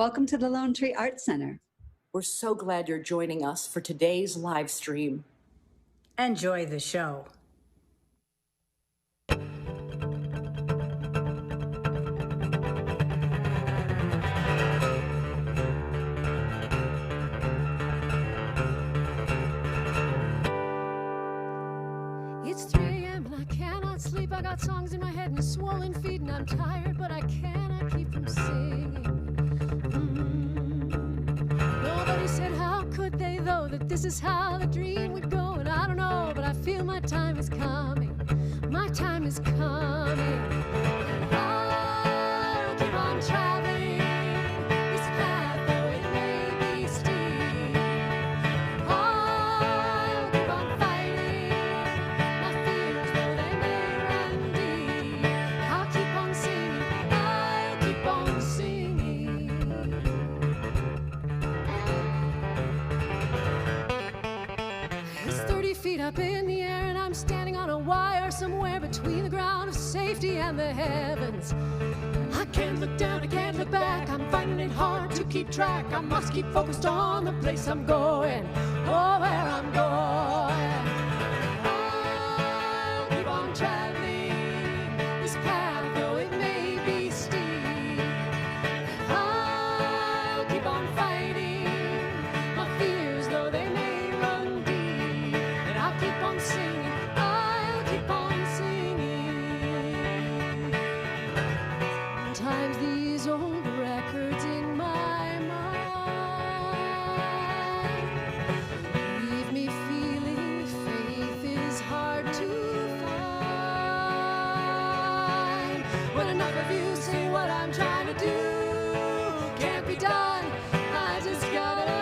Welcome to the Lone Tree Art Center. We're so glad you're joining us for today's live stream. Enjoy the show. It's 3 a.m. and I cannot sleep. I got songs in my head and a swollen feet, and I'm tired, but I cannot keep from singing. Nobody said how could they, though, that this is how the dream would go, and I don't know, but I feel my time is coming. My time is coming. And I'll keep on traveling this path, though it may be steep. I'll keep on fighting my fears, though they may run deep. I'll keep on singing. I'll keep on singing. It's 30 feet up in the air, and I'm standing on a wire somewhere between the ground of safety and the heavens. I can't look down, I can't look back. I'm finding it hard to keep track. I must keep focused on the place I'm going, oh, where I'm going. I'll keep on traveling this path, though it may be steep. I'll keep on fighting my fears, though they may run deep. And I'll keep on singing. I'll keep on singing. Sometimes these old records in my mind leave me feeling faith is hard to find. When enough of you say what I'm trying to do can't be done, I just gotta run.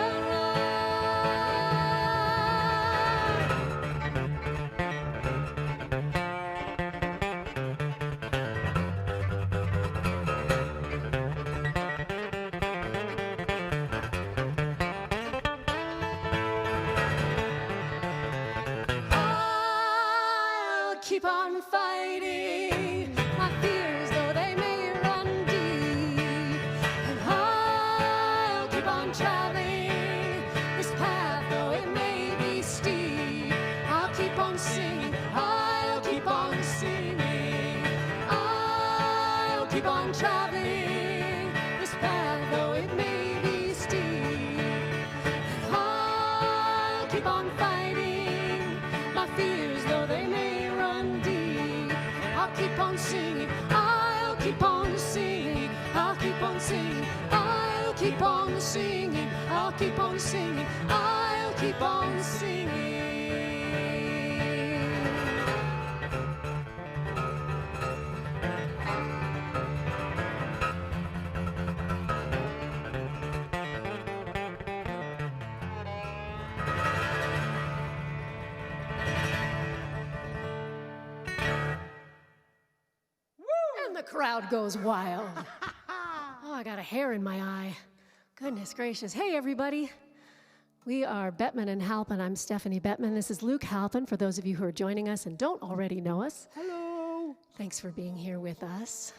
I'll keep on fighting my fears, though they may run deep. And I'll keep on traveling this path, though it may be steep. I'll keep on singing. I'll keep on singing. I'll keep on traveling this path, though it may be steep. I'll keep on fighting my fears, though they may run deep. I'll keep on singing. I'll keep on singing. I'll keep on singing. I'll keep on singing. I'll keep on singing. I'll keep on singing. And the crowd goes wild. Oh, I got a hair in my eye. Goodness gracious. Hey, everybody. We are Bettman and Halpin. I'm Stephanie Bettman. This is Luke Halpin, for those of you who are joining us and don't already know us. Hello. Thanks for being here with us.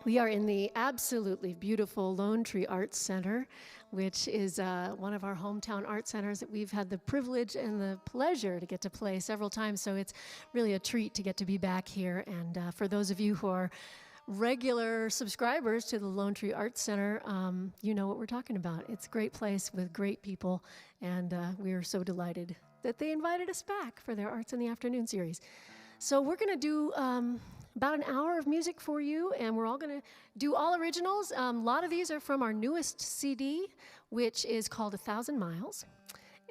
We are in the absolutely beautiful Lone Tree Arts Center, which is one of our hometown art centers that we've had the privilege and the pleasure to get to play several times. So it's really a treat to get to be back here. And for those of you who are regular subscribers to the Lone Tree Arts Center, you know what we're talking about. It's a great place with great people, and we are so delighted that they invited us back for their Arts in the Afternoon series. So we're going to do about an hour of music for you, and we're all going to do all originals. A lot of these are from our newest CD, which is called 1,000 Miles,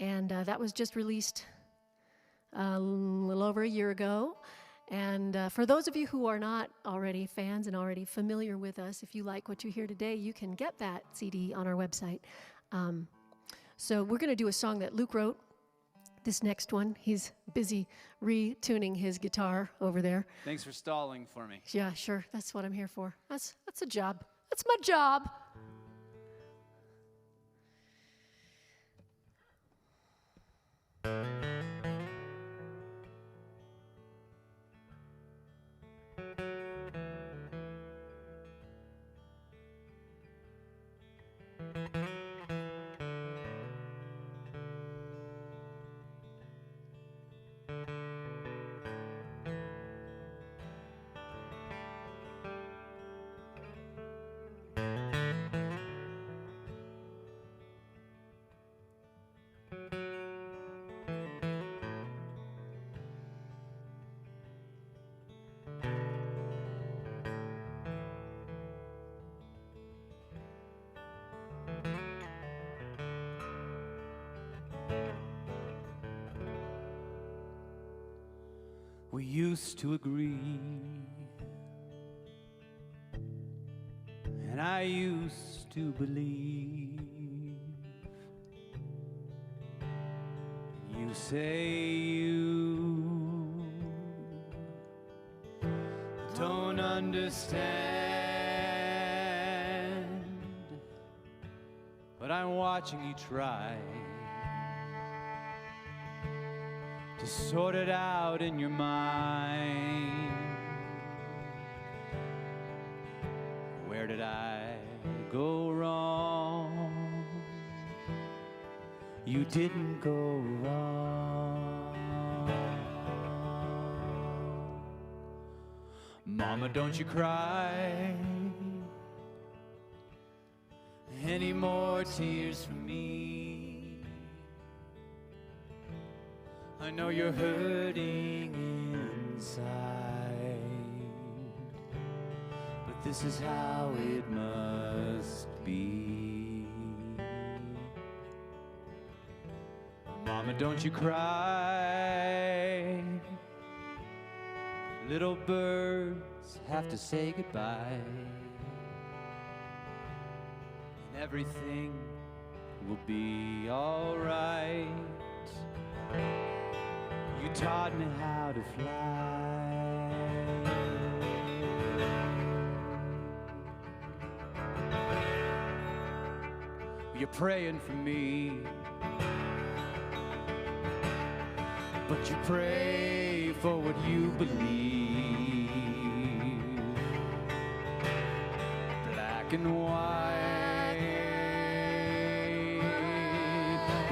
and that was just released a little over a year ago. And for those of you who are not already fans and already familiar with us, if you like what you hear today, you can get that CD on our website. So we're going to do a song that Luke wrote. This next one, he's busy retuning his guitar over there. Thanks for stalling for me. Yeah, sure. That's what I'm here for. That's a job. That's my job. We used to agree, and I used to believe. You say you don't understand, but I'm watching you try to sort it out in your mind. Where did I go wrong? You didn't go wrong. Mama, don't you cry. Any more tears for me? I know you're hurting inside, but this is how it must be. Mama, don't you cry. Little birds have to say goodbye, and everything will be all right. You taught me how to fly. You're praying for me, but you pray for what you believe. Black and white,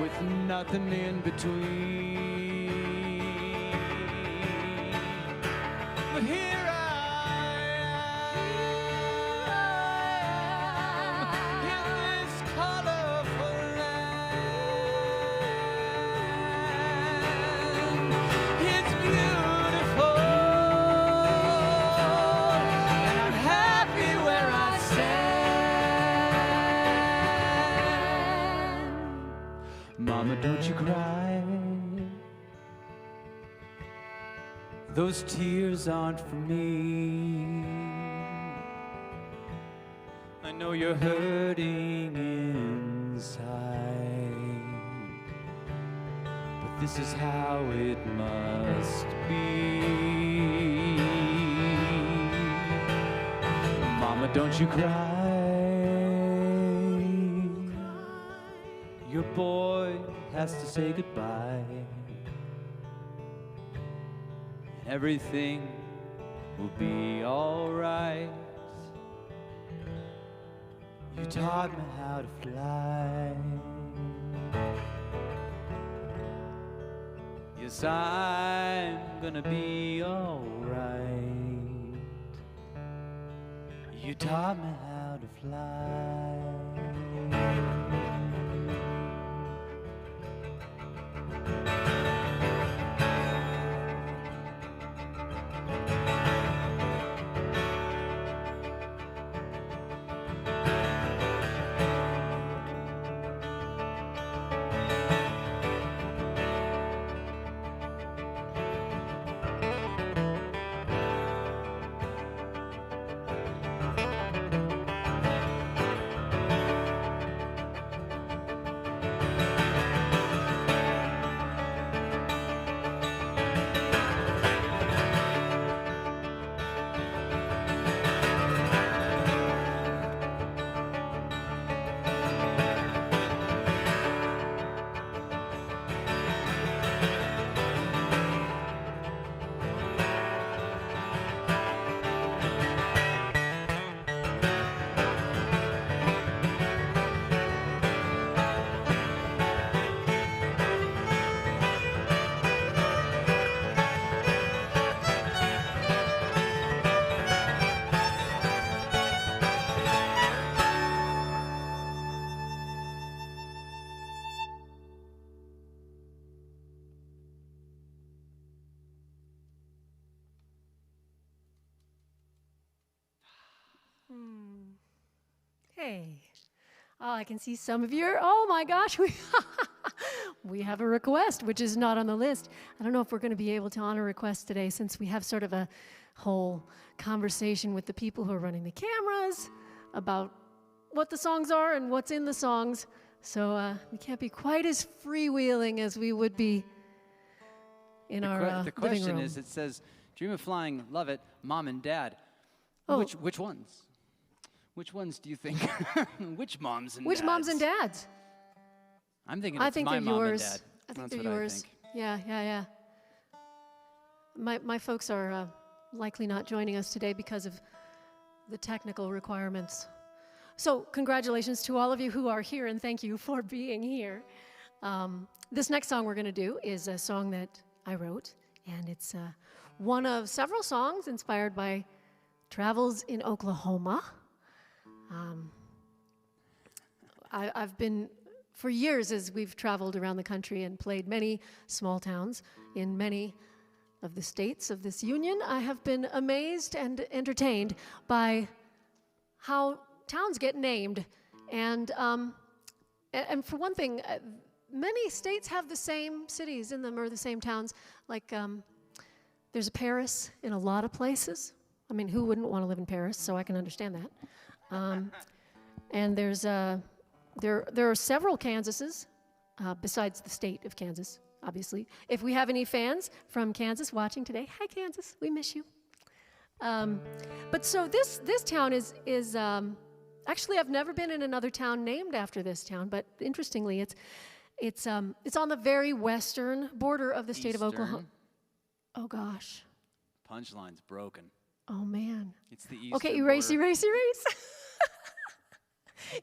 with nothing in between. But here I am in this colorful land. It's beautiful, and I'm happy where I stand. Mama, don't you cry. Those tears aren't for me. I know you're hurting inside, but this is how it must be. Mama, don't you cry. Your boy has to say goodbye. Everything will be all right. You taught me how to fly. Yes, I'm gonna be all right. You taught me how to fly. Hey. Oh, I can see some of you. Oh my gosh. we have a request, which is not on the list. I don't know if we're going to be able to honor requests today since we have sort of a whole conversation with the people who are running the cameras about what the songs are and what's in the songs. So we can't be quite as freewheeling as we would be in our living room. The question is, it says, dream of flying, love it, mom and dad. Oh. Which ones? Which ones do you think? Which moms and Which dads? moms and dads? I'm thinking I it's think my they're mom yours. and dad. I think That's they're what yours. I think. Yeah. My folks are likely not joining us today because of the technical requirements. So congratulations to all of you who are here, and thank you for being here. This next song we're going to do is a song that I wrote, and it's one of several songs inspired by travels in Oklahoma. I've been, for years as we've traveled around the country and played many small towns in many of the states of this union, I have been amazed and entertained by how towns get named. And for one thing, many states have the same cities in them or the same towns. Like there's a Paris in a lot of places. I mean, who wouldn't want to live in Paris? So I can understand that. And there's there are several Kansases besides the state of Kansas, obviously. If we have any fans from Kansas watching today, hi Kansas, we miss you. But so this town is actually, I've never been in another town named after this town, but interestingly, it's on the very western border of the state of Oklahoma. Oh gosh. Punchline's broken. Oh man. It's the eastern Okay, erase.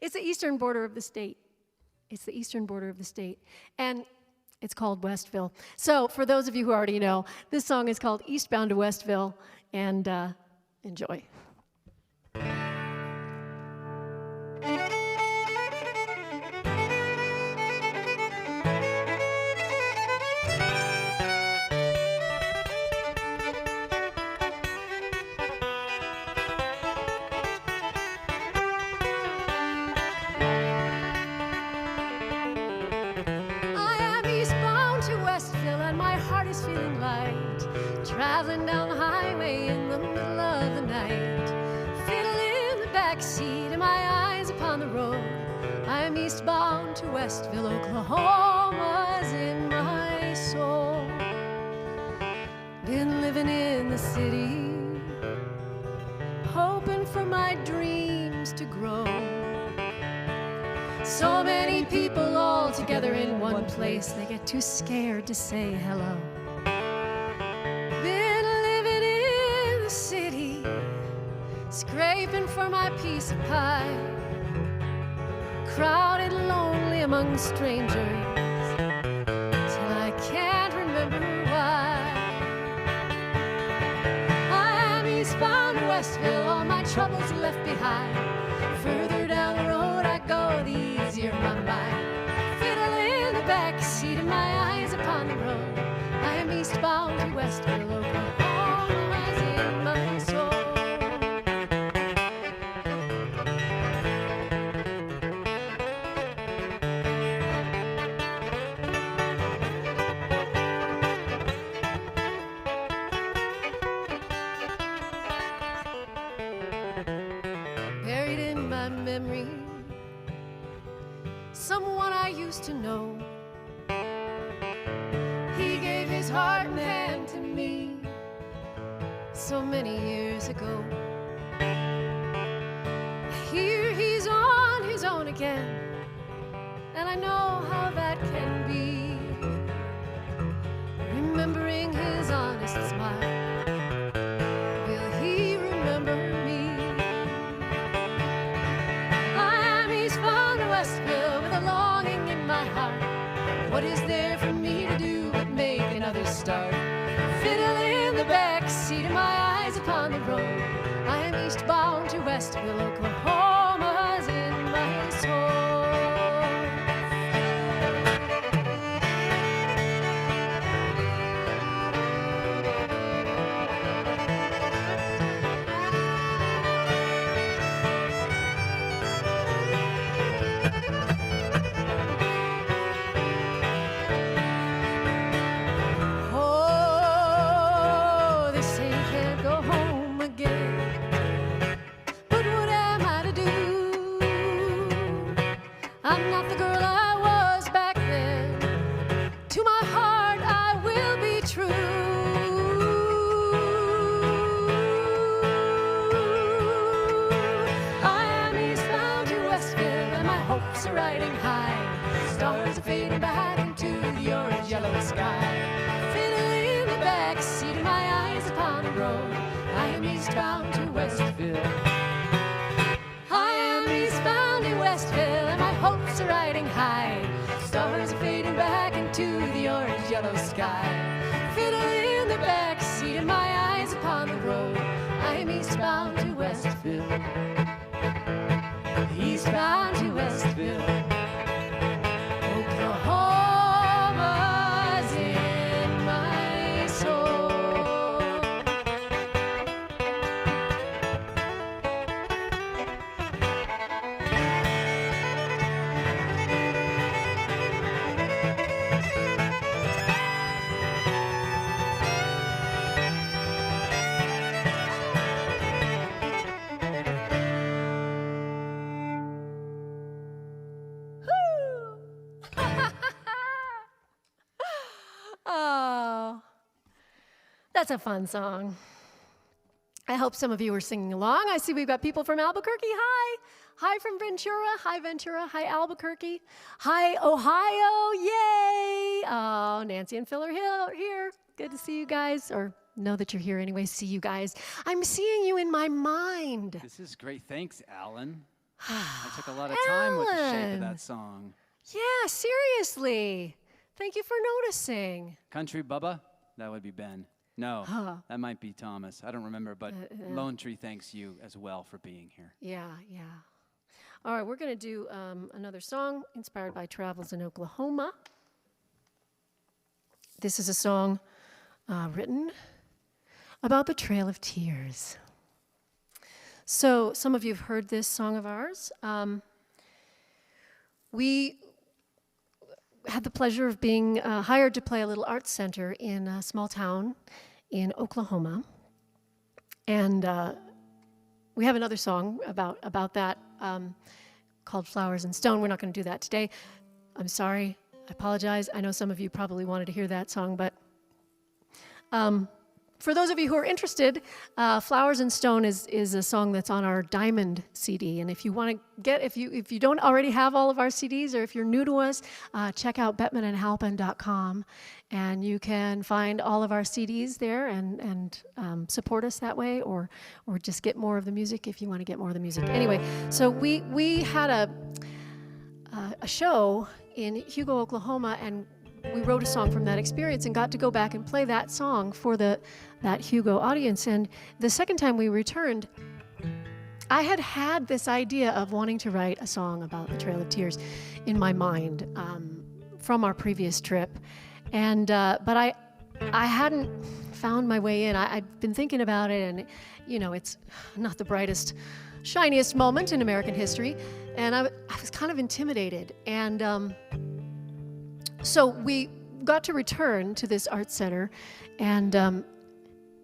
It's the eastern border of the state. It's the eastern border of the state. And it's called Westville. So for those of you who already know, this song is called Eastbound to Westville, and enjoy. Traveling down the highway in the middle of the night, fiddle in the backseat and my eyes upon the road. I'm eastbound to Westville, Oklahoma's in my soul. Been living in the city, hoping for my dreams to grow. So many people all together in one place, they get too scared to say hello. Scraping for my piece of pie, crowded, lonely among strangers, till I can't remember why. I'm eastbound to Westville, all my troubles left behind. Further down the road I go, the easier my mind. Fiddle in the backseat and my eyes upon the road. I am eastbound to Westville, Oklahoma's in my soul. Memory, someone I used to know. He gave his heart and hand to me so many years ago. Here he's on his own again, and I know how that can be. Remembering his honest smile, will he remember me? Westville with a longing in my heart. What is there for me to do but make another start? Fiddle in the backseat and my eyes upon the road. I am eastbound to Westville, Oklahoma's in my soul. eastbound to Westville. I am eastbound to Westville, and my hopes are riding high. Stars are fading back into the orange-yellow sky. Fiddle in the back seat, and my eyes upon the road. I am eastbound to Westville. Eastbound to Westville. Oklahoma's in my soul. Oh, that's a fun song. I hope some of you are singing along. I see we've got people from Albuquerque. Hi. Hi from Ventura. Hi, Ventura. Hi, Albuquerque. Hi, Ohio. Yay. Oh, Nancy and Phil are here. Good to see you guys, or know that you're here anyway. See you guys. I'm seeing you in my mind. This is great. Thanks, Alan. I took a lot of time with the shape of Alan. that song. Yeah, seriously. Thank you for noticing. Country Bubba? That would be Ben. No, Huh. that might be Thomas. I don't remember, but Lone Tree thanks you as well for being here. Yeah. All right, we're going to do another song inspired by travels in Oklahoma. This is a song written about the Trail of Tears. So some of you have heard this song of ours. We had the pleasure of being hired to play a little arts center in a small town in Oklahoma. And we have another song about that called Flowers and Stone. We're not going to do that today. I'm sorry. I apologize. I know some of you probably wanted to hear that song, but for those of you who are interested, Flowers and Stone is a song that's on our Diamond CD. And if you want to if you don't already have all of our CDs, or if you're new to us, check out bettmanandhalpin.com, and you can find all of our CDs there and support us that way, or just get more of the music if you want to get more of the music. Anyway, so we had a show in Hugo, Oklahoma, and we wrote a song from that experience and got to go back and play that song for that Hugo audience. And the second time we returned, I had this idea of wanting to write a song about the Trail of Tears in my mind from our previous trip. And but I hadn't found my way in. I'd been thinking about it, and it's not the brightest, shiniest moment in American history, and I was kind of intimidated. And so we got to return to this art center, and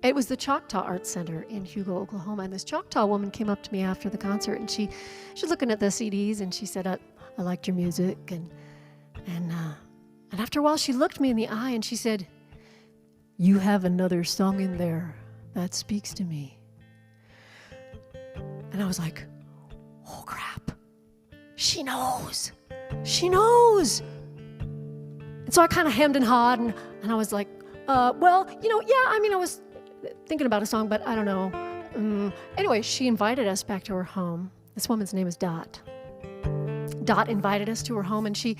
it was the Choctaw Art Center in Hugo, Oklahoma. And this Choctaw woman came up to me after the concert, and she's looking at the CDs, and she said, I liked your music. And after a while, she looked me in the eye, and she said, you have another song in there that speaks to me. And I was like, oh, crap. She knows. She knows. And so I kind of hemmed and hawed, and I was like, I was thinking about a song, but I don't know. Anyway, she invited us back to her home. This woman's name is Dot. Dot invited us to her home, and she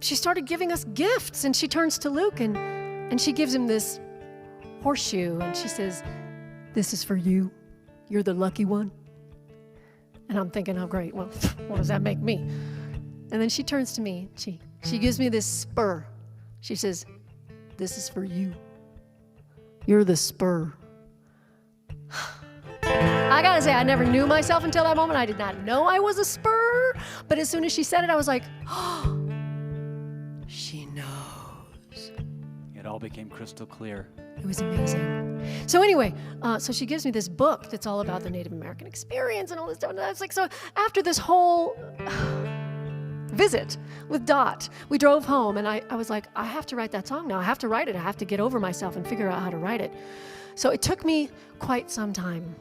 started giving us gifts, and she turns to Luke, and she gives him this horseshoe, and she says, this is for you. You're the lucky one. And I'm thinking, oh, great. Well, what does that make me? And then she turns to me. She gives me this spur. She says, this is for you. You're the spur. I gotta say, I never knew myself until that moment. I did not know I was a spur. But as soon as she said it, I was like, oh, she knows. It all became crystal clear. It was amazing. So anyway, so she gives me this book that's all about the Native American experience and all this stuff. And I was like, so after this whole visit with Dot, we drove home, and I was like, I have to write that song now. I have to write it. I have to get over myself and figure out how to write it. So it took me quite some time.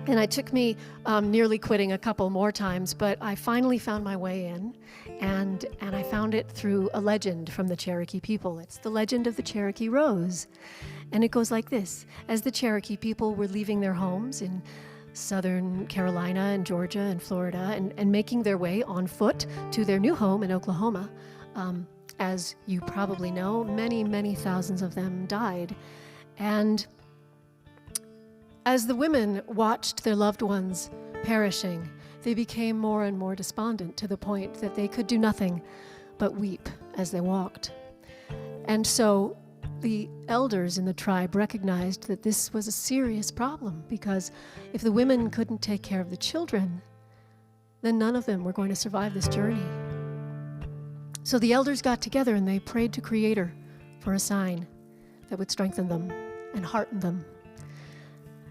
And it took me nearly quitting a couple more times, but I finally found my way in, and I found it through a legend from the Cherokee people. It's the legend of the Cherokee Rose. And it goes like this. As the Cherokee people were leaving their homes in southern Carolina and Georgia and Florida and making their way on foot to their new home in Oklahoma, as you probably know, many, many thousands of them died. And as the women watched their loved ones perishing, they became more and more despondent to the point that they could do nothing but weep as they walked. And so the elders in the tribe recognized that this was a serious problem, because if the women couldn't take care of the children, then none of them were going to survive this journey. So the elders got together and they prayed to Creator for a sign that would strengthen them and hearten them.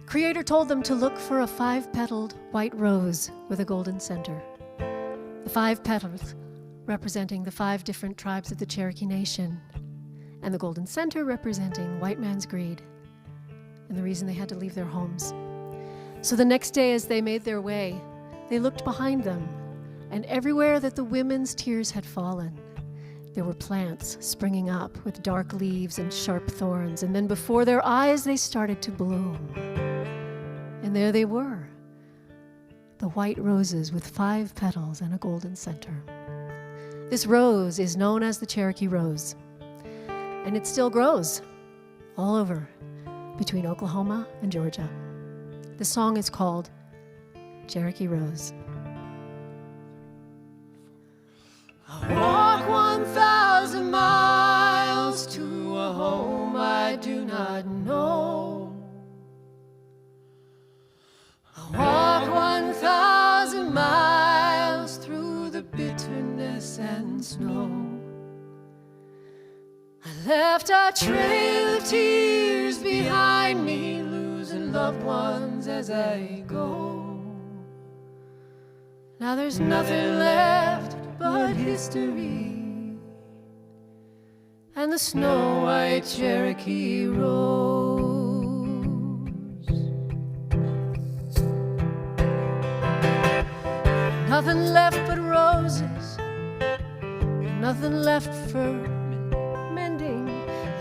Creator told them to look for a 5-petaled white rose with a golden center. The 5 petals representing the 5 different tribes of the Cherokee Nation, and the golden center representing white man's greed and the reason they had to leave their homes. So the next day, as they made their way, they looked behind them, and everywhere that the women's tears had fallen, there were plants springing up with dark leaves and sharp thorns, and then before their eyes they started to bloom. And there they were, the white roses with 5 petals and a golden center. This rose is known as the Cherokee rose, and it still grows all over between Oklahoma and Georgia. The song is called Cherokee Rose. I walk 1,000 miles to a home I do not know. I walk 1,000 miles through the bitterness and snow. I left a trail of tears behind me, losing loved ones as I go. Now there's nothing left but history and the snow-white Cherokee rose. Nothing left but roses, nothing left for mending.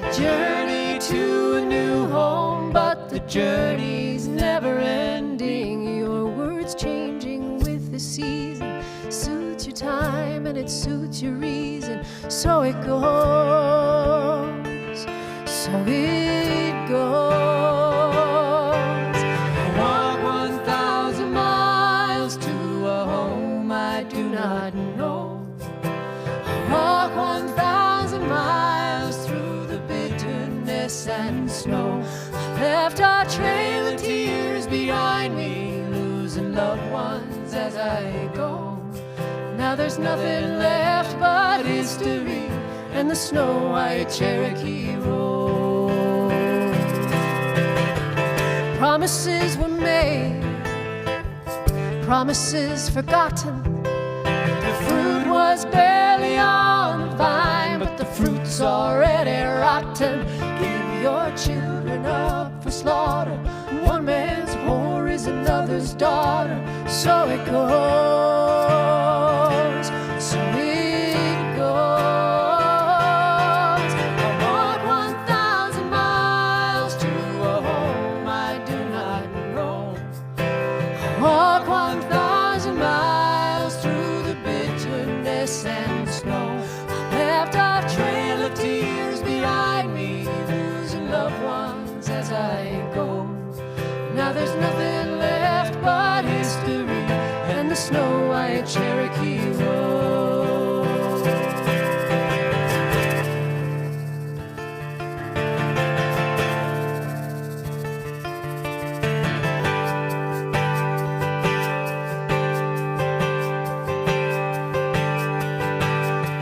The journey to a new home, but the journey's never ending. Your words changing with the season suits your time and it suits your reason. So it goes, so it goes. I walk 1,000 miles to a home I do not know. I walk 1,000 miles through the bitterness and snow. I left a trail of tears behind me, losing loved ones as I go. Now there's nothing left but history and the snow-white Cherokee road. Promises were made, promises forgotten. The fruit was barely on the vine, but the fruit's already rotten. Give your children up for slaughter. One man's whore is another's daughter. So it goes, so it goes. I walk 1,000 miles to a home I do not know. I walk 1,000 miles through the bitterness and snow. I left a trail of tears behind me, losing loved ones as I go. Now there's nothing left but history and the snow-white Cherokee road.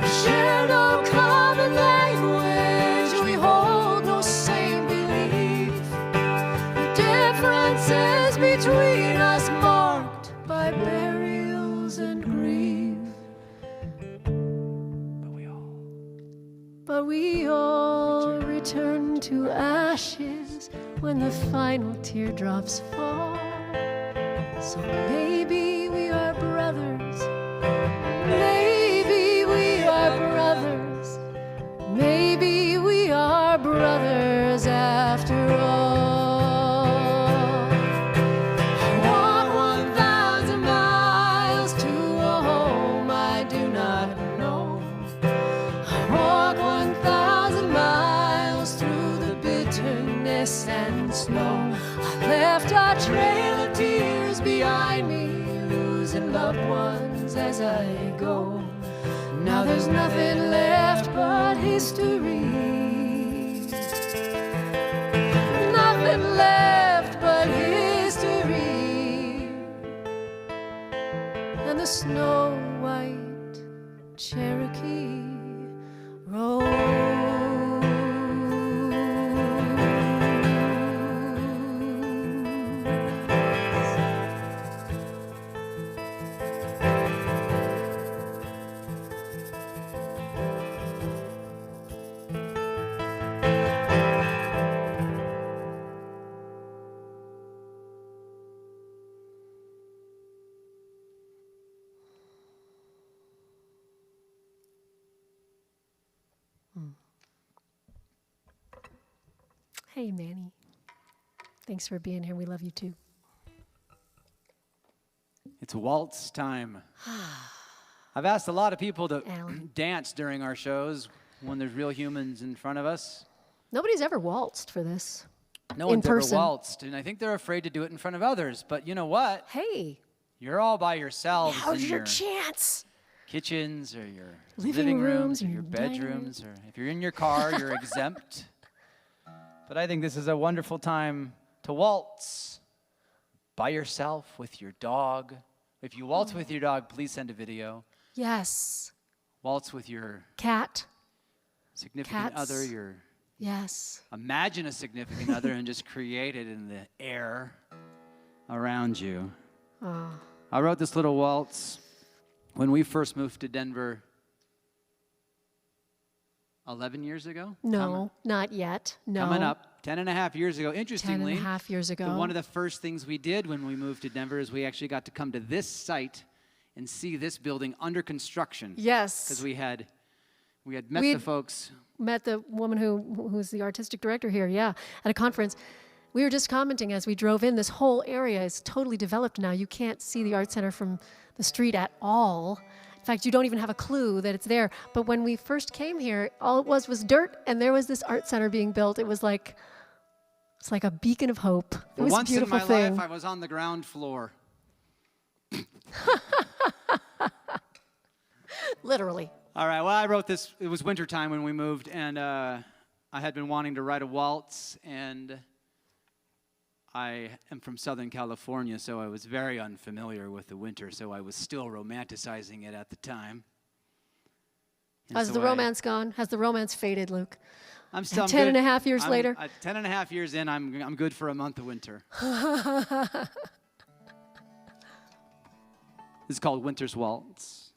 We share no common language, we hold no same belief. The differences between us marked by burials and grief. But we all return to ashes when the final teardrops fall. So maybe we are brothers, maybe we are brothers, maybe we are brothers after and loved ones as I go. Now there's nothing left but history. Nothing left but history. And the snow white Cherokee road. Hey, Manny. Thanks for being here. We love you too. It's waltz time. I've asked a lot of people to Alan. dance during our shows when there's real humans in front of us. Nobody's ever waltzed for this. No In one's ever person. waltzed, and I think they're afraid to do it in front of others. But you know what? Hey, You're all by yourselves now's in your your chance. kitchens or your Living rooms or or your your dining bedrooms, or if you're in your car, you're exempt. But I think this is a wonderful time to waltz by yourself with your dog. If you waltz with your dog, please send a video. Yes. Waltz with your Cat. significant Cats. other, your Yes. imagine a significant other and just create it in the air around you. Oh. I wrote this little waltz when we first moved to Denver 11 years ago? No, not yet. No. Coming up 10 and a half years ago. 10 and Interestingly, a half years ago. one of the first things we did when we moved to Denver is we actually got to come to this site and see this building under construction. Yes. Because we had met We the folks. met the woman who's the artistic director here, yeah, at a conference. We were just commenting as we drove in, this whole area is totally developed now. You can't see the art center from the street at all. In fact, you don't even have a clue that it's there. But when we first came here, all it was dirt, and there was this art center being built. It's like a beacon of hope. It For was a once in beautiful my thing. life, I was on the ground floor. Literally. All right, well, I wrote this. It was wintertime when we moved, and I had been wanting to write a waltz, and I am from Southern California, so I was very unfamiliar with the winter, so I was still romanticizing it at the time. And Has so the romance gone? Has the romance faded, Luke? I'm still 10 and a half years later? 10 and a half years in, I'm good for a month of winter. This is called Winter's Waltz.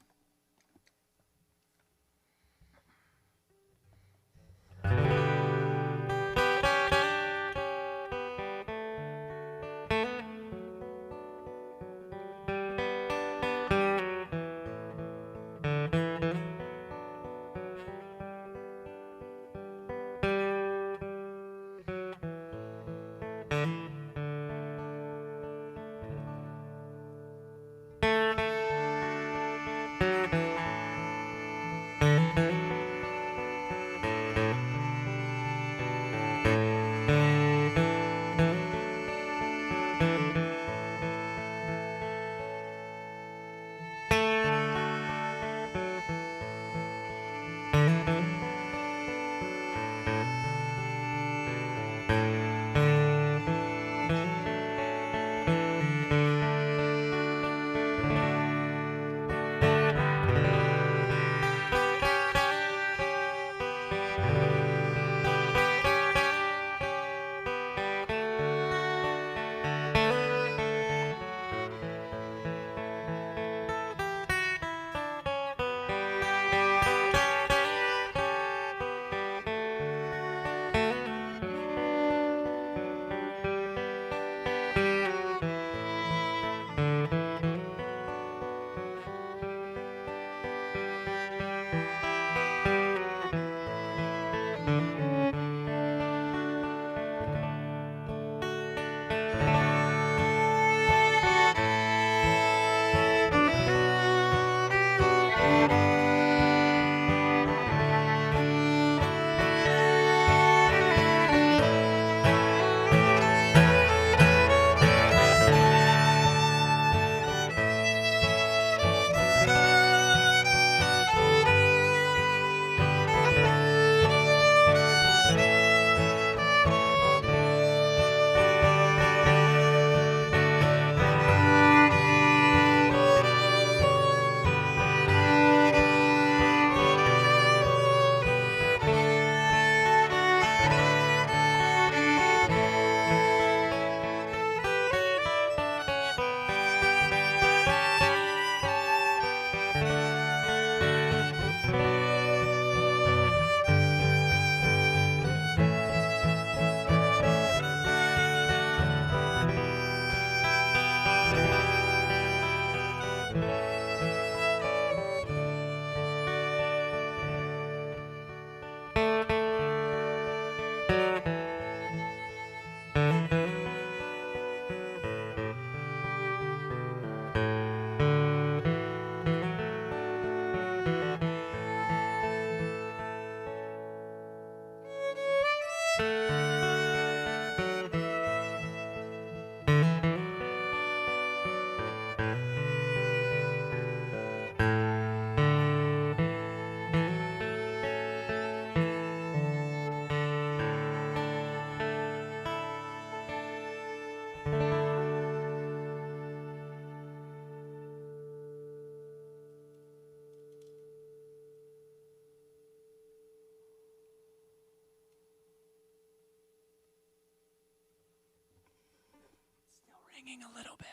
swinging a little bit.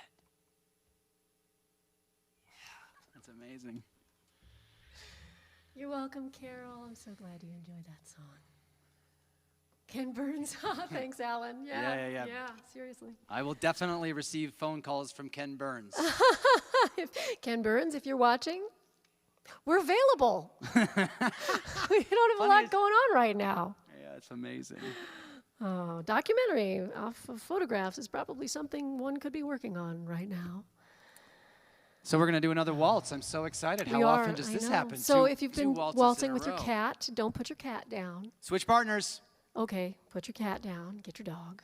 Yeah, that's amazing. You're welcome, Carol. I'm so glad you enjoyed that song. Ken Burns. Thanks, Alan. Yeah. Yeah, seriously. I will definitely receive phone calls from Ken Burns. Ken Burns, if you're watching, we're available. We don't have a lot going on right now. Yeah, it's amazing. Oh, documentary off of photographs is probably something one could be working on right now. So we're going to do another waltz. I'm so excited. How often does this happen? So if you've been waltzes waltzing in a with your row. cat, don't put your cat down. Switch partners. Okay, put your cat down. Get your dog.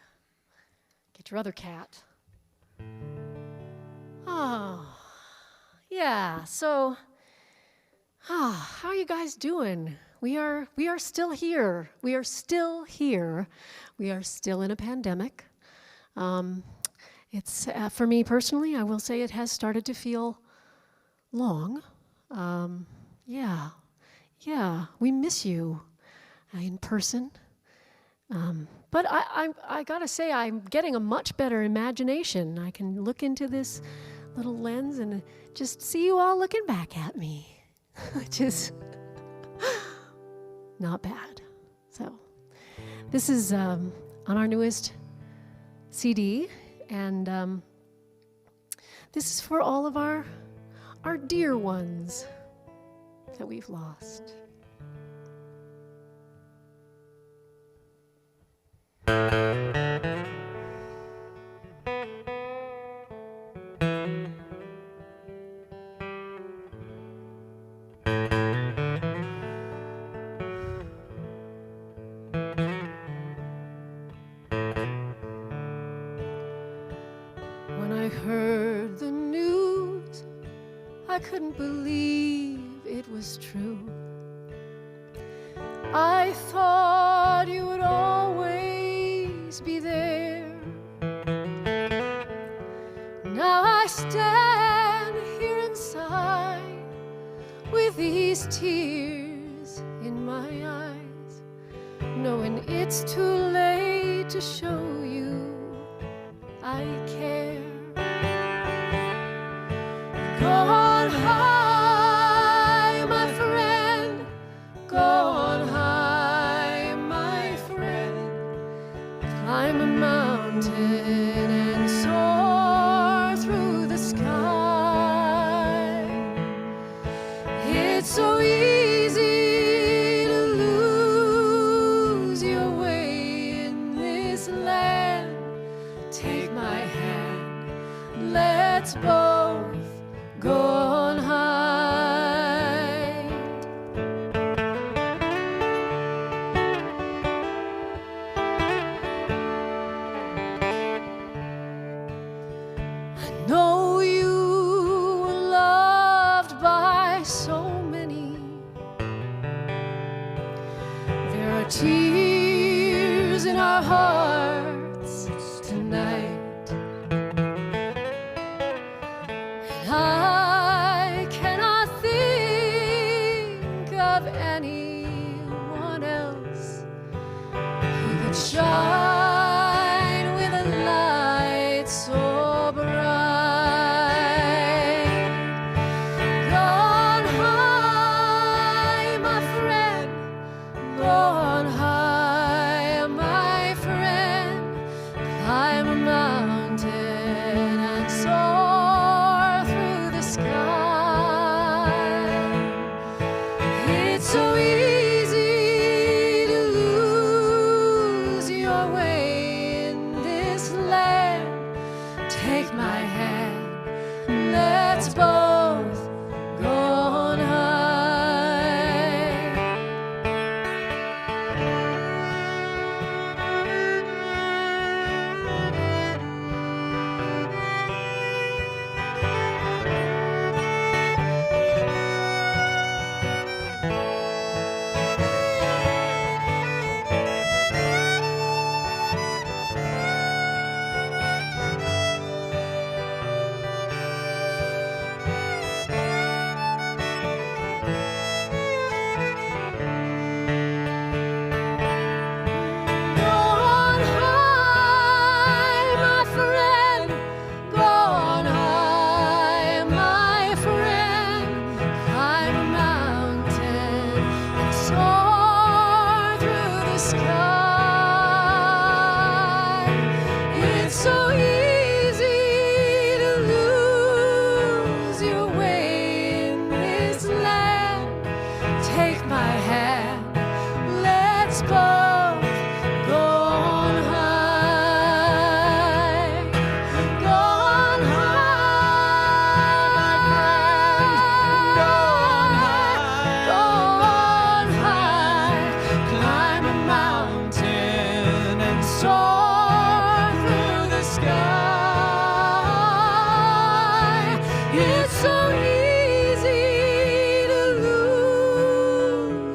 Get your other cat. Oh, yeah. So, how are you guys doing? We are still here. We are still here. We are still in a pandemic. It's for me personally, I will say it has started to feel long. Yeah, we miss you in person. But I gotta say, I'm getting a much better imagination. I can look into this little lens and just see you all looking back at me, which is not bad. So this is on our newest CD, and this is for all of our dear ones that we've lost. When I heard the news, I couldn't believe it was true. I thought you would always be there. Now I stand here inside with these tears in my eyes, knowing it's too late to show you I care. Go on high, my friend. Go on high, my friend. Climb a mountain and soar through the sky. It's so easy to lose your way in this land. Take my hand, let's both go on high. I know you were loved by so many. There are tears in our hearts tonight. I cannot think of anyone else who could shine with a light so bright. Go on high, my friend. Go on high, my friend. Climb a mountain and soar through the sky. It's so easy to lose your way in this land. Take my hand, let's both go on high. It's so easy to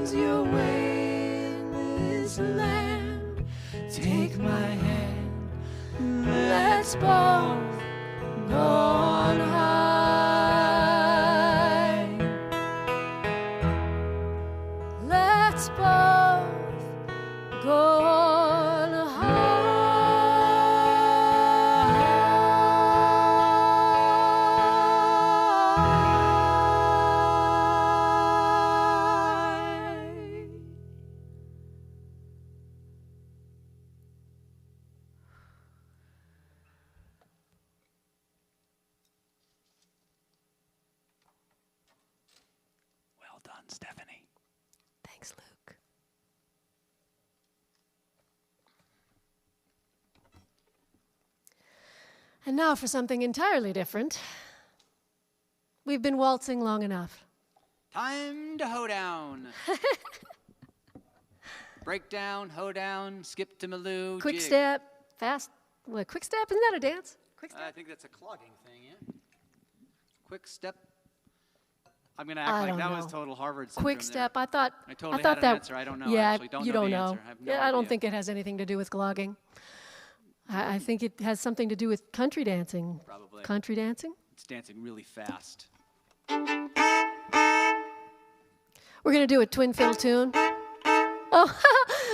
lose your way in this land. Take my hand, let's both go on high. Let's both go on high. Well done, Stephanie. Thanks, Luke. And now for something entirely different. We've been waltzing long enough. Time to hoe down. Break down, hoe down, skip to Maloo, Quick jig. step, fast. What, quick step? Isn't that a dance? Quick step? I think that's a clogging thing, yeah? Quick step. I'm going to I act like don't that know. was total Harvard syndrome Quick there. step. I thought. I totally thought had an that. answer. I don't know. Yeah, Actually, don't you know don't the know. answer. I have no Yeah, I don't idea. think it has anything to do with clogging. I think it has something to do with country dancing. Probably. Country dancing. It's dancing really fast. We're gonna do a twin fiddle tune. Oh,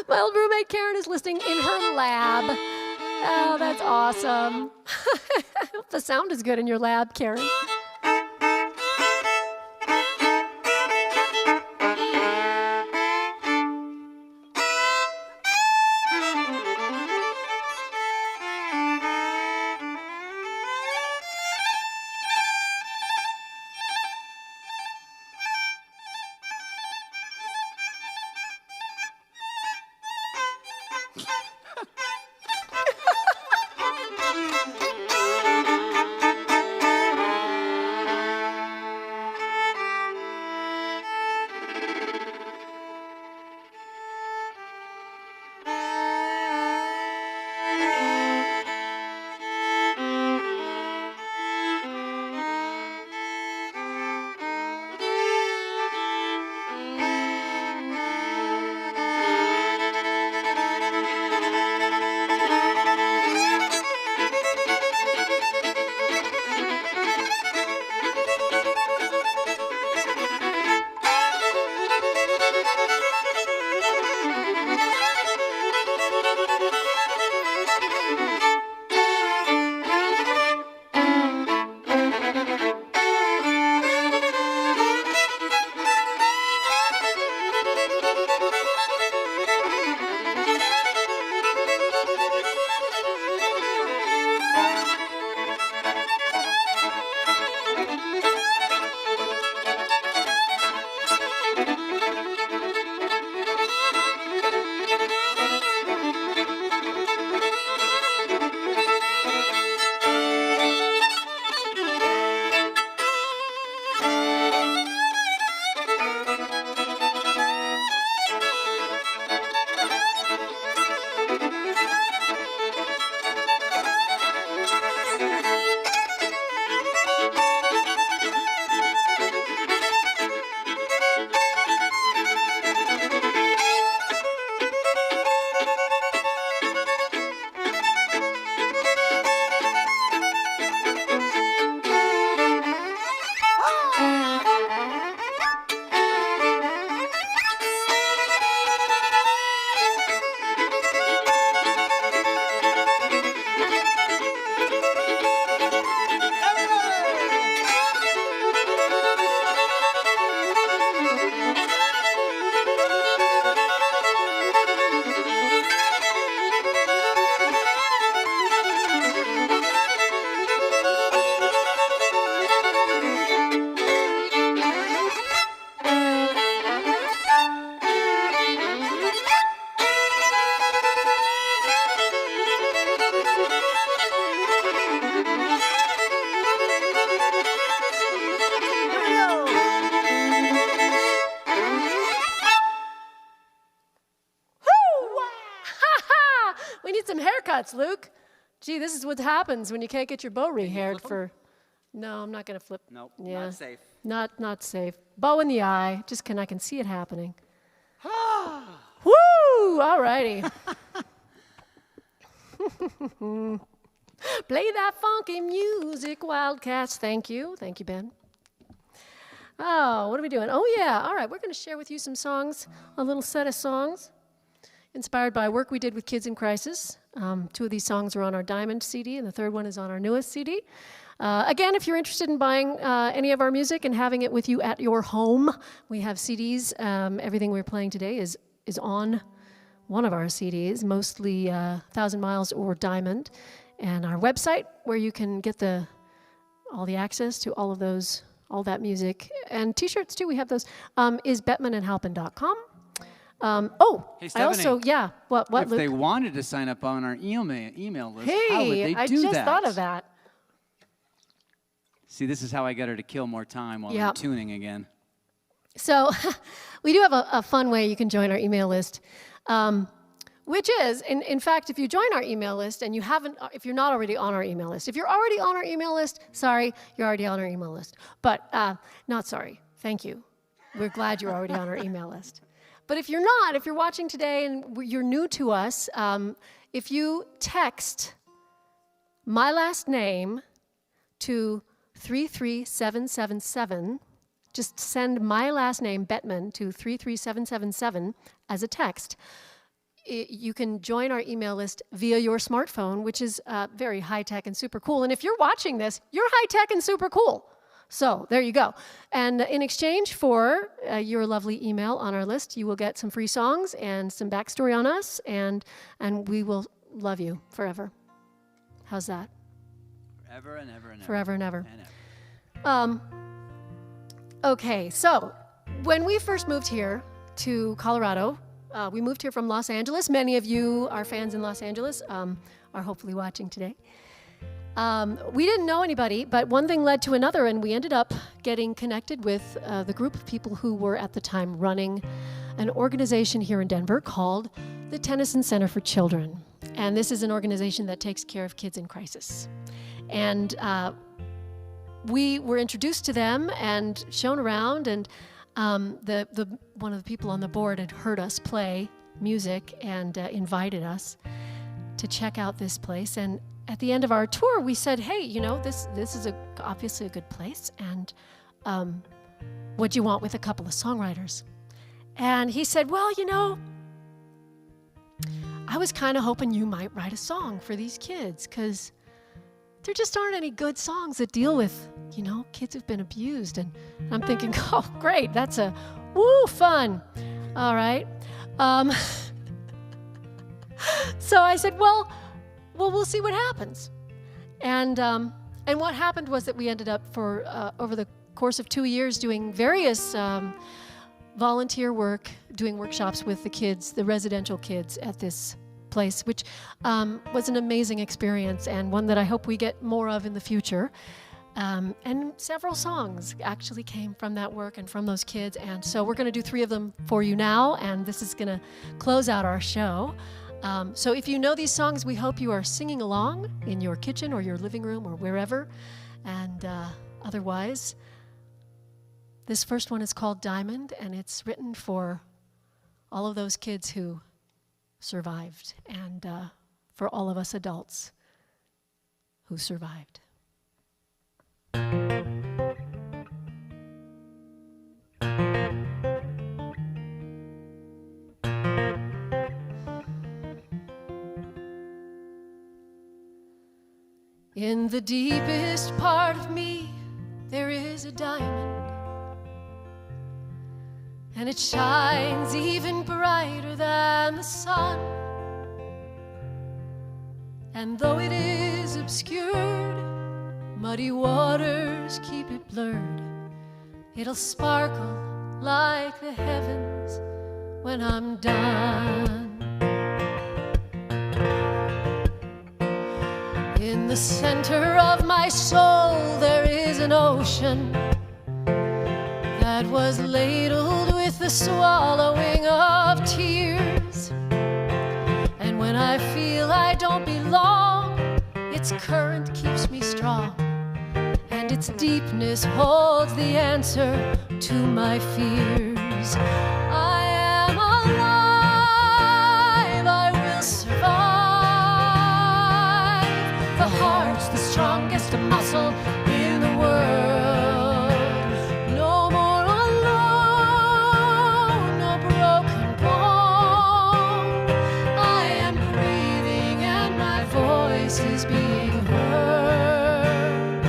my old roommate Karen is listening in her lab. Oh, that's awesome. I hope the sound is good in your lab, Karen. We need some haircuts, Luke. Gee, this is what happens when you can't get your bow re-haired for No, I'm not going to flip. Nope, Yeah. not safe. Not safe. Bow in the eye. I can see it happening. Woo! All righty. Play that funky music, Wildcats. Thank you. Thank you, Ben. Oh, what are we doing? Oh, yeah. All right. We're going to share with you some songs, a little set of songs inspired by work we did with Kids in Crisis. 2 of these songs are on our Diamond CD, and the third one is on our newest CD. Again, if you're interested in buying any of our music and having it with you at your home, we have CDs. Everything we're playing today is on one of our CDs, mostly 1,000 Miles or Diamond, and our website where you can get all the access to all that music, and T-shirts too. We have those. Is bettmanandhalpin.com. Hey, Stephanie, I also What? If Luke? they wanted to sign up on our email list, Hey, how would they do that? I just thought of that. See, this is how I get her to kill more time while Yep. I'm tuning again. So we do have a fun way you can join our email list, which is, in fact, if you join our email list and if you're not already on our email list, if you're already on our email list, sorry, you're already on our email list. But not sorry, thank you. We're glad you're already on our email list. But if you're not, if you're watching today and you're new to us, if you text my last name to 33777, just send my last name, Bettman, to 33777 as a text. You can join our email list via your smartphone, which is very high-tech and super cool. And if you're watching this, you're high-tech and super cool. So there you go. And in exchange for your lovely email on our list, you will get some free songs and some backstory on us, and we will love you forever. How's that? Forever and ever and ever. Forever and ever. And ever. Okay, so when we first moved here to Colorado, we moved here from Los Angeles. Many of you are fans in Los Angeles, are hopefully watching today. We didn't know anybody, but one thing led to another, and we ended up getting connected with the group of people who were at the time running an organization here in Denver called the Tennyson Center for Children. And this is an organization that takes care of kids in crisis. And we were introduced to them and shown around, and one of the people on the board had heard us play music and invited us to check out this place. And at the end of our tour, we said, hey, this is obviously a good place, and what do you want with a couple of songwriters? And he said, well, I was kind of hoping you might write a song for these kids, because there just aren't any good songs that deal with, kids who've been abused. And I'm thinking, oh, great, that's fun. All right. So I said, well, we'll see what happens. And what happened was that we ended up over the course of 2 years doing various volunteer work, doing workshops with the kids, the residential kids at this place, which was an amazing experience, and one that I hope we get more of in the future. And several songs actually came from that work and from those kids, and so we're going to do 3 of them for you now, and this is going to close out our show. So if you know these songs, we hope you are singing along in your kitchen or your living room or wherever. And otherwise, this first one is called Diamond, and it's written for all of those kids who survived, and for all of us adults who survived. In the deepest part of me, there is a diamond, and it shines even brighter than the sun. And though it is obscured, muddy waters keep it blurred. It'll sparkle like the heavens when I'm done. In the center of my soul, there is an ocean that was ladled with the swallowing of tears. And when I feel I don't belong, its current keeps me strong, and its deepness holds the answer to my fears. I am alive, I will survive. The heart's the strongest muscle in the world. No more alone, no broken bone. I am breathing and my voice is being heard.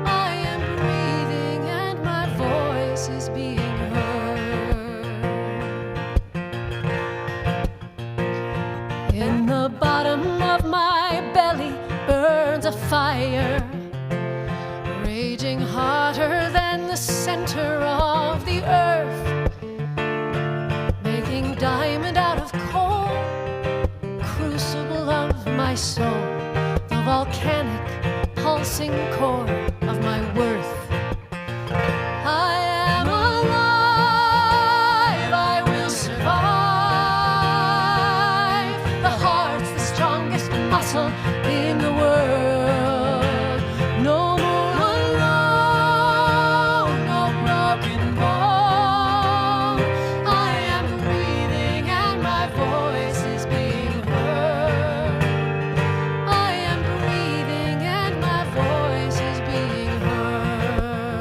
I am breathing and my voice is being heard. In the bottom of my belly burns a fire, raging hotter than the center of the earth, making diamond out of coal, crucible of my soul, the volcanic pulsing core of my worth. I am alive, I will survive. The heart's the strongest muscle in the world. No more alone, no broken bone. I am breathing and my voice is being heard. I am breathing and my voice is being heard.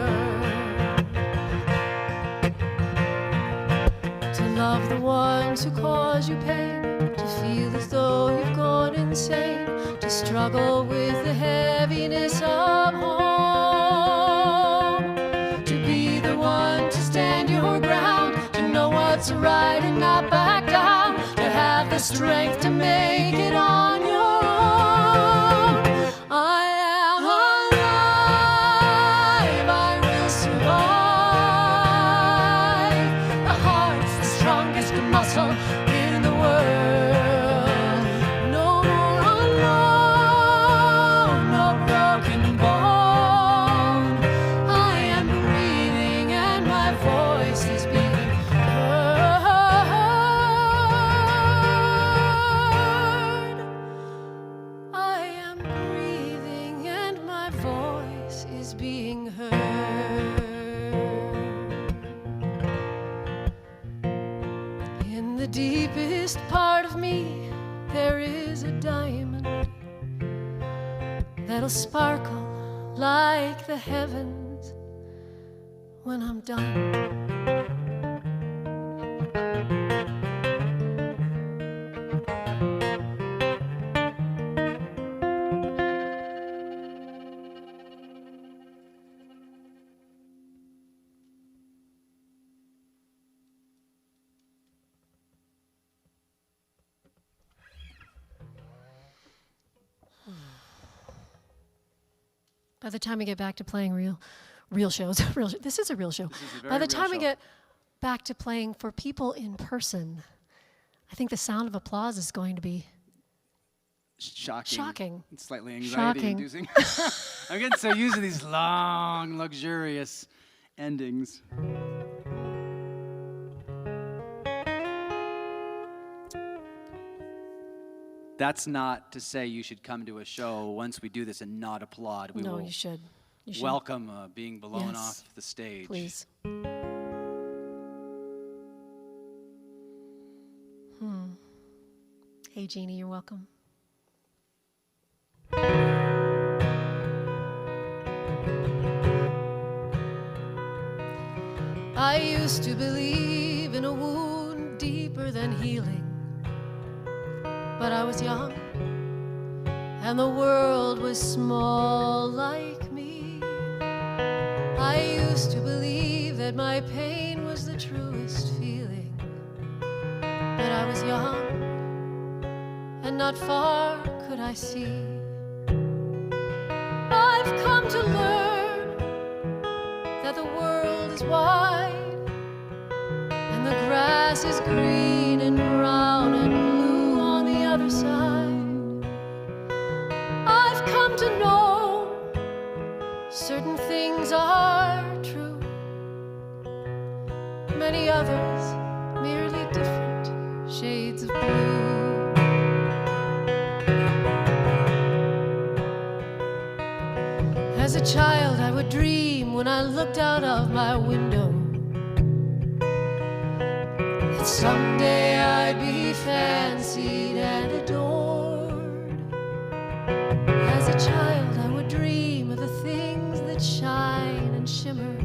To love the ones who cause you pain, to feel as though you've gone insane, to struggle with the heaviness of home, to be the one to stand your ground, to know what's right and not back down, to have the strength to make it on your own. I am alive, I will survive. The heart's the strongest muscle in the world. No more alone, no broken bone. I am breathing and my voice is being heard. I am breathing and my voice is being heard. In the deepest part of me, there is a diamond that'll sparkle like the heavens when I'm done. By the time we get back to playing real shows, this is a real show. This is a very By the real time we show. get back to playing for people in person, I think the sound of applause is going to be Shocking. And slightly anxiety-inducing. I'm getting so used to these long, luxurious endings. That's not to say you should come to a show once we do this and not applaud. We No, will you should. You should. welcome being blown Yes. off the stage. Please. Hey, Jeannie, you're welcome. I used to believe in a wound deeper than healing, but I was young, and the world was small like me. I used to believe that my pain was the truest feeling, but I was young, and not far could I see. I've come to learn that the world is wide, and the grass is green and brown and blue on the other side. I've come to know certain things are true, many others merely different shades of blue. As a a child, I would dream when I looked out of my window that someday I'd be fancied and adored. As a child, I would dream of the things that shine and shimmer,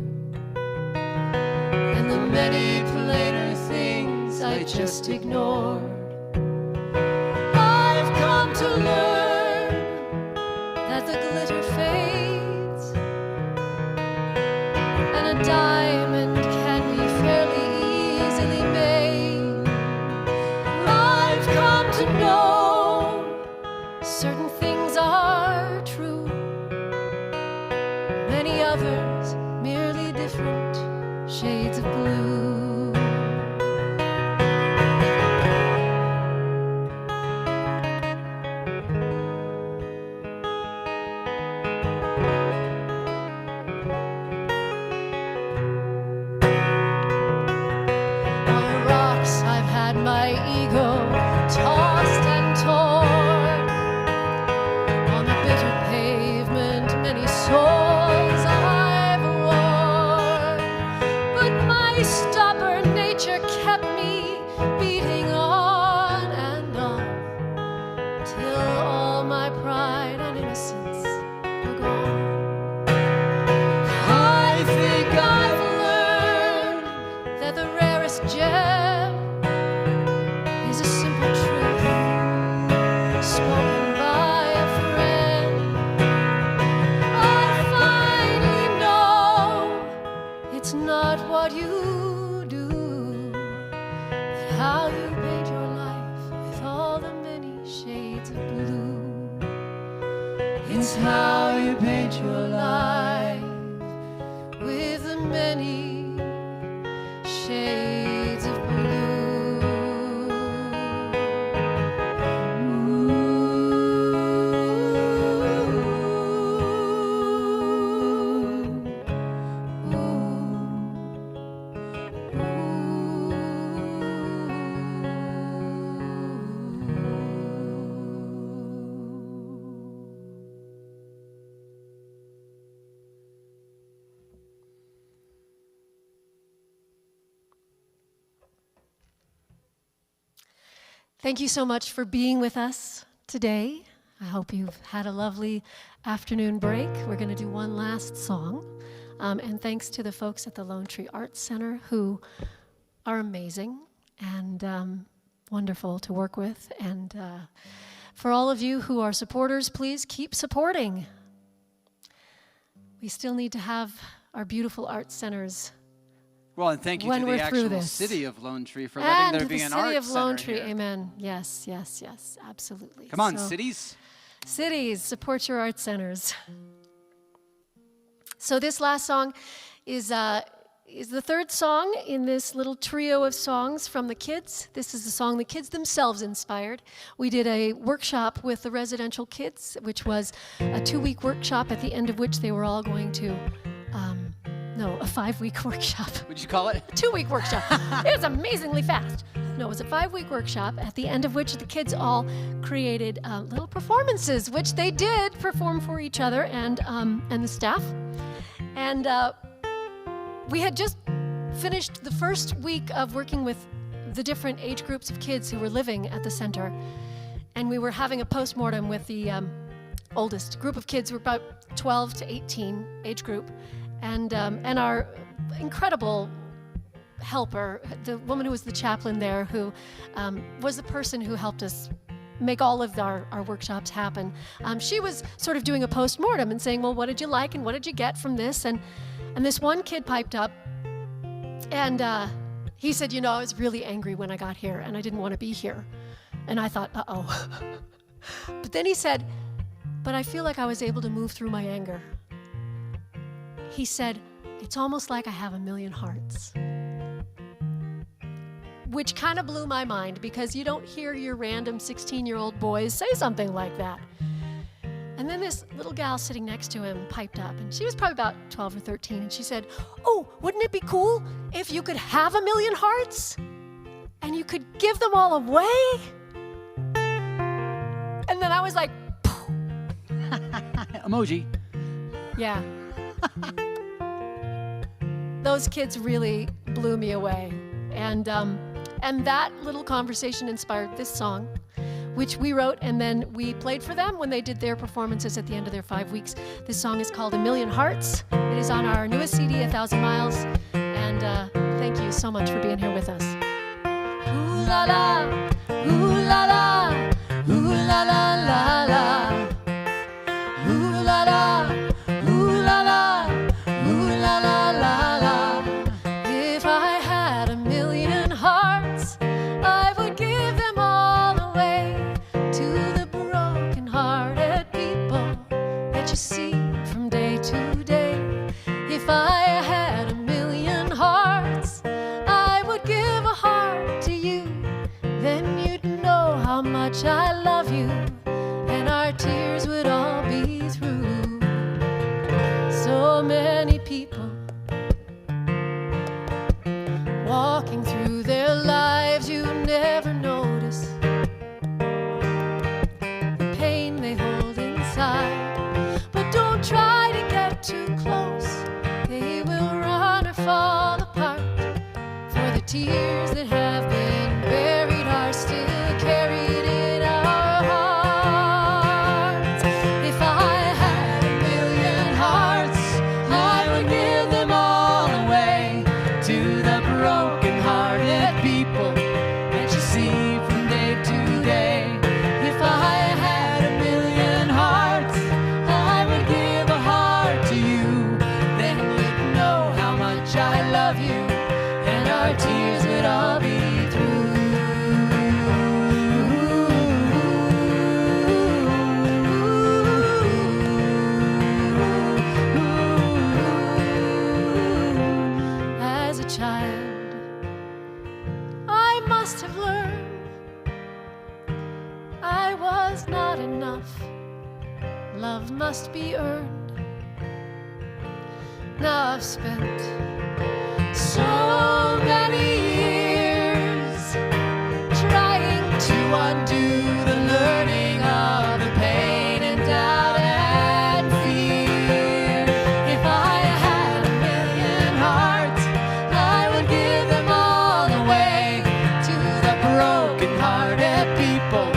and the many plainer things I just ignored. I've come to learn that the glitter fades, and a diamond can be fairly easily made. I've come to know certain things are true, many others merely different shades of blue. On the rocks I've had my ego tossed and torn. On the bitter pavement many souls I've worn. But my stubborn nature kept me beating on and on, till all my pride and innocence were gone. I think I've learned that the rarest gem is a simple truth spoken by a friend. I finally know it's not what you do, but how you paint your life with all the many shades of blue. It's how you paint your life with the many shades of Thank you so much for being with us today. I hope you've had a lovely afternoon break. We're going to do one last song. And thanks to the folks at the Lone Tree Arts Center who are amazing and wonderful to work with. And for all of you who are supporters, please keep supporting. We still need to have our beautiful art centers. Well, and thank you When to we're the through actual this. city of Lone Tree for And letting to there the be an city art of Lone center Tree, here. amen. Yes, yes, yes, absolutely. Come on, So- cities. Cities, support your art centers. So this last song is the third song in this little trio of songs from the kids. This is a song the kids themselves inspired. We did a workshop with the residential kids, which was a 2-week workshop at the end of which they were all going to, a 5-week workshop. What'd you call it? A 2-week workshop. It was amazingly fast. No, it was a 5-week workshop at the end of which the kids all created little performances, which they did perform for each other and the staff. And we had just finished the first week of working with the different age groups of kids who were living at the center. And we were having a postmortem with the oldest group of kids, who were about 12 to 18 age group. And our incredible helper, the woman who was the chaplain there, who was the person who helped us make all of our workshops happen. She was sort of doing a post-mortem and saying, well, what did you like and what did you get from this? And this one kid piped up and he said, I was really angry when I got here and I didn't want to be here. And I thought, uh-oh. But then he said, but I feel like I was able to move through my anger. He said, it's almost like I have a million hearts. Which kind of blew my mind because you don't hear your random 16-year-old boys say something like that. And then this little gal sitting next to him piped up, and she was probably about 12 or 13, and she said, oh, wouldn't it be cool if you could have a million hearts and you could give them all away? And then I was like, Emoji. Yeah. Those kids really blew me away. And that little conversation inspired this song, which we wrote and then we played for them when they did their performances at the end of their 5 weeks. This song is called A Million Hearts. It is on our newest CD, 1,000 Miles. And thank you so much for being here with us. Ooh la la, ooh la la, ooh la la la la. Ooh la la, ooh la la, ooh la la la la. If I had 1,000,000 hearts, I would give them all away to the broken-hearted people that you see from day to day. If I had 1,000,000 hearts, I would give a heart to you. Then you'd know how much I love you, and our tears would all be through. So many people walking through their lives, you never notice the pain they hold inside. But don't try to get too close, they will run or fall apart. For the tears that have been buried are still carried in our hearts. If I had 1,000,000 hearts, I would give them all away to the broken-hearted people that you see from day to day. If I had 1,000,000 hearts, I would give a heart to you. Then you'd know how much I love you, and our tears would all be through. As a child, I must have learned I was not enough. Love must be earned. Now I've spent so many years trying to undo the learning of the pain and doubt and fear. If I had 1,000,000 hearts, I would give them all away to the broken-hearted people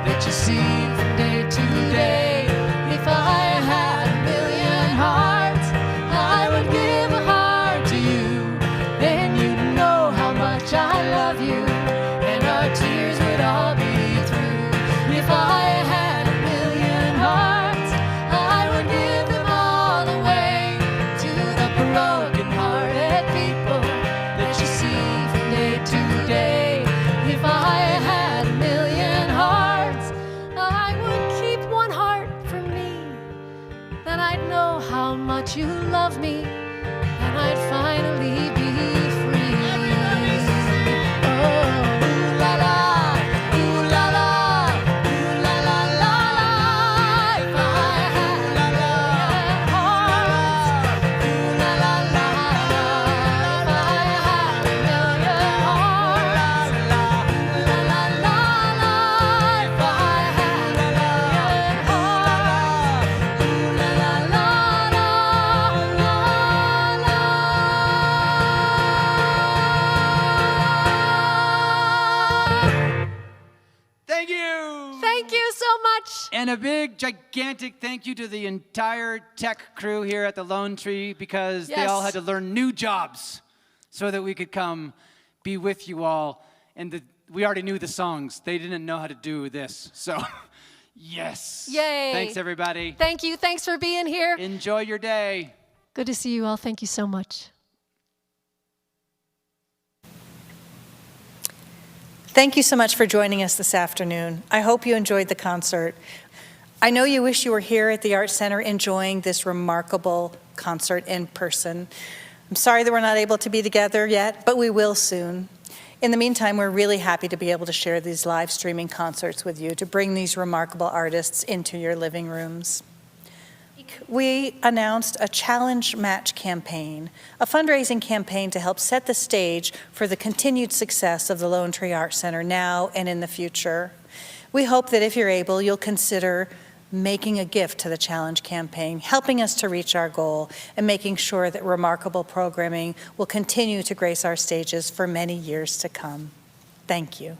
that you see from day to day. If I had 1,000,000 hearts, I would give a heart to you. Then you'd know how much I love you, and our tears would all be through. If I had 1,000,000 hearts, I would give them all away to the broken-hearted people that you see from day to day. If I had 1,000,000 hearts, I would keep one heart for me. Then I'd know how much you love me, and I'd finally be free. Oh, ooh la la, ooh la la, ooh la la la la. If I had 1,000,000 hearts, ooh la la la la. If I had 1,000,000 hearts, ooh la la la la. If I had 1,000,000 hearts, ooh la la la la. Thank you. Thank you so much. And a big, gigantic thank you to the entire tech crew here at the Lone Tree, because they all Yes. had to learn new jobs so that we could come be with you all. And we already knew the songs. They didn't know how to do this. So, yes. Yay. Thanks, everybody. Thank you. Thanks for being here. Enjoy your day. Good to see you all. Thank you so much. Thank you so much for joining us this afternoon. I hope you enjoyed the concert. I know you wish you were here at the Art Center enjoying this remarkable concert in person. I'm sorry that we're not able to be together yet, but we will soon. In the meantime, we're really happy to be able to share these live streaming concerts with you, to bring these remarkable artists into your living rooms. We announced a challenge match campaign, a fundraising campaign to help set the stage for the continued success of the Lone Tree Art Center now and in the future. We hope that if you're able, you'll consider making a gift to the Challenge campaign, helping us to reach our goal, and making sure that remarkable programming will continue to grace our stages for many years to come. Thank you.